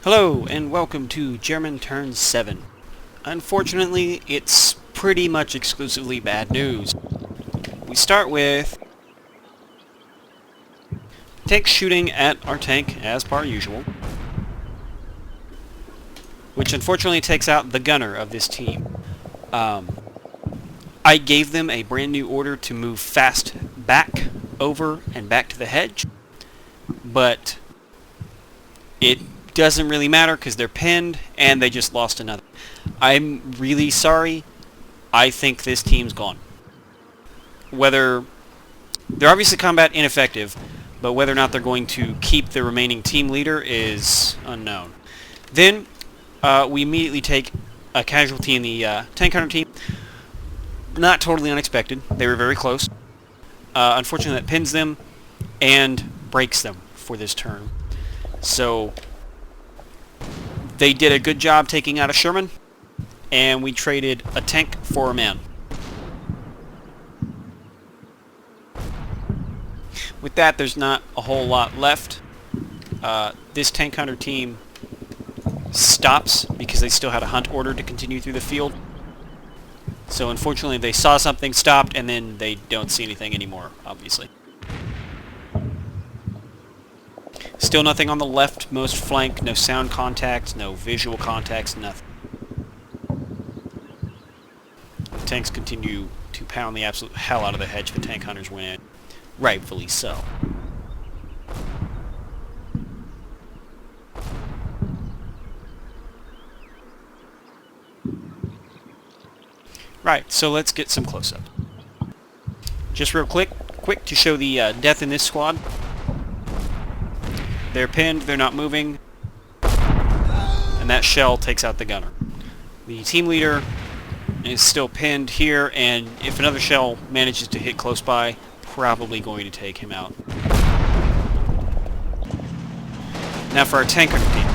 Hello, and welcome to German Turn 7. Unfortunately, it's pretty much exclusively bad news. We start with tank shooting at our tank, as per usual, which unfortunately takes out the gunner of this team. I gave them a brand new order to move fast back, over, and back to the hedge, but it doesn't really matter because they're pinned and they just lost another. I'm really sorry. I think this team's gone. Whether they're obviously combat ineffective, but whether or not they're going to keep the remaining team leader is unknown. Then we immediately take a casualty in the tank hunter team. Not totally unexpected. They were very close. Unfortunately, that pins them and breaks them for this turn. So they did a good job taking out a Sherman, and we traded a tank for a man. With that, there's not a whole lot left. This tank hunter team stops because they still had a hunt order to continue through the field. So unfortunately, they saw something, stopped, and then they don't see anything anymore, obviously. Still nothing on the leftmost flank, no sound contacts, no visual contacts, nothing. The tanks continue to pound the absolute hell out of the hedge. The tank hunters win. Rightfully so. Right, so let's get some close-up. Just real quick to show the death in this squad. They're pinned, they're not moving, and that shell takes out the gunner. The team leader is still pinned here, and if another shell manages to hit close by, probably going to take him out. Now for our tank hunter team.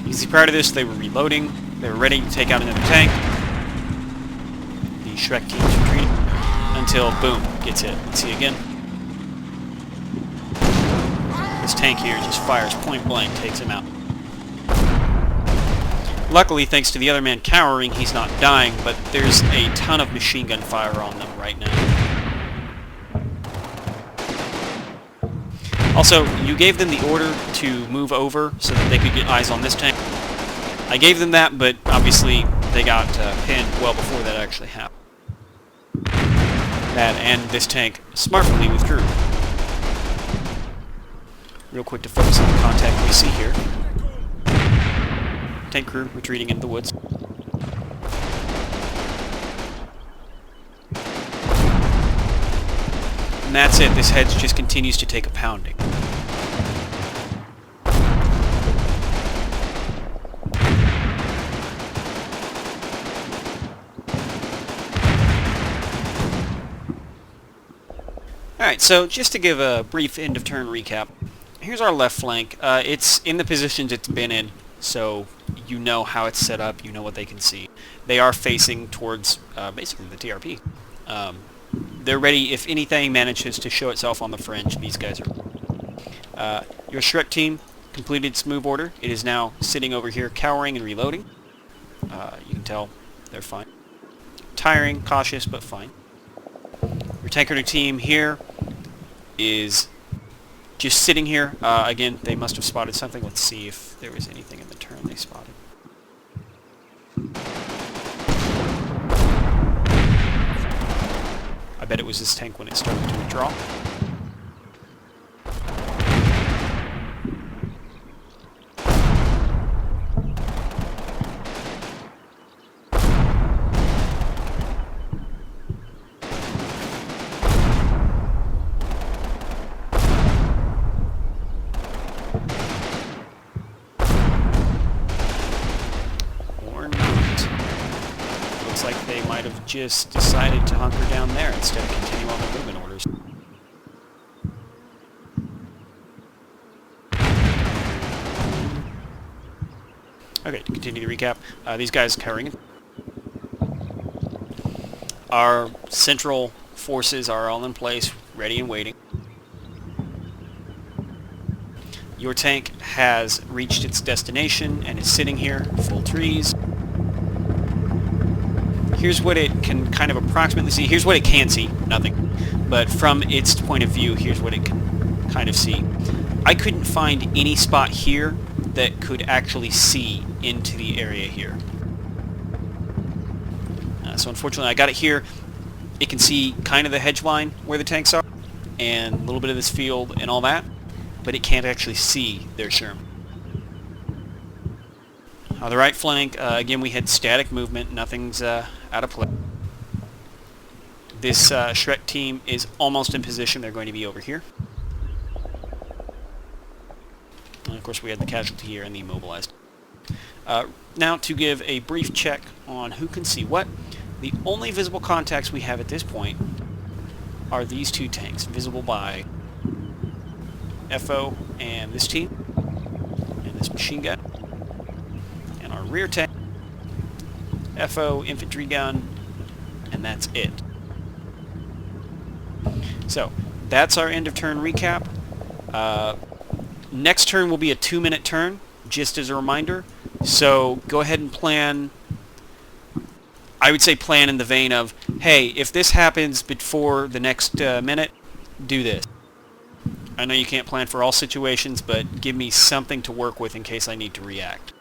Easy prior to this, they were reloading, they were ready to take out another tank. The Shrek team's retreating until, boom, gets hit. Let's see again. This tank here just fires point blank, takes him out. Luckily, thanks to the other man cowering, he's not dying, but there's a ton of machine gun fire on them right now. Also, you gave them the order to move over so that they could get eyes on this tank. I gave them that, but obviously they got pinned well before that actually happened. That and this tank smartly withdrew. Real quick to focus on the contact we see here. Tank crew retreating into the woods. And that's it. This hedge just continues to take a pounding. Alright, so just to give a brief end-of-turn recap, here's our left flank. It's in the positions it's been in, so you know how it's set up, you know what they can see. They are facing towards, basically, the TRP. They're ready if anything manages to show itself on the fringe. These guys are... your Shrek team completed its move order. It is now sitting over here cowering and reloading. You can tell they're fine. Tiring, cautious, but fine. Your tank hunter team here is just sitting here. Again, they must have spotted something. Let's see if there was anything in the turn they spotted. I bet it was this tank when it started to withdraw. Like they might have just decided to hunker down there instead of continue on the movement orders. Okay, to continue the recap, these guys cowering. Our central forces are all in place, ready and waiting. Your tank has reached its destination and is sitting here, full trees. Here's what it can kind of approximately see. Here's what it can see, nothing. But from its point of view, here's what it can kind of see. I couldn't find any spot here that could actually see into the area here. So unfortunately I got it here. It can see kind of the hedge line where the tanks are and a little bit of this field and all that, but it can't actually see their Sherman. On the right flank, again, we had static movement. Nothing's out of place. This Shrek team is almost in position. They're going to be over here. And of course, we had the casualty here and the immobilized. Now, to give a brief check on who can see what, the only visible contacts we have at this point are these two tanks, visible by FO and this team, and this machine gun. And our rear tank, FO, infantry gun, and that's it. So, that's our end of turn recap. Next turn will be a 2-minute turn, just as a reminder. So, go ahead and plan. I would say plan in the vein of, hey, if this happens before the next minute, do this. I know you can't plan for all situations, but give me something to work with in case I need to react.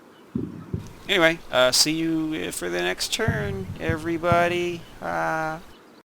Anyway, see you for the next turn, everybody.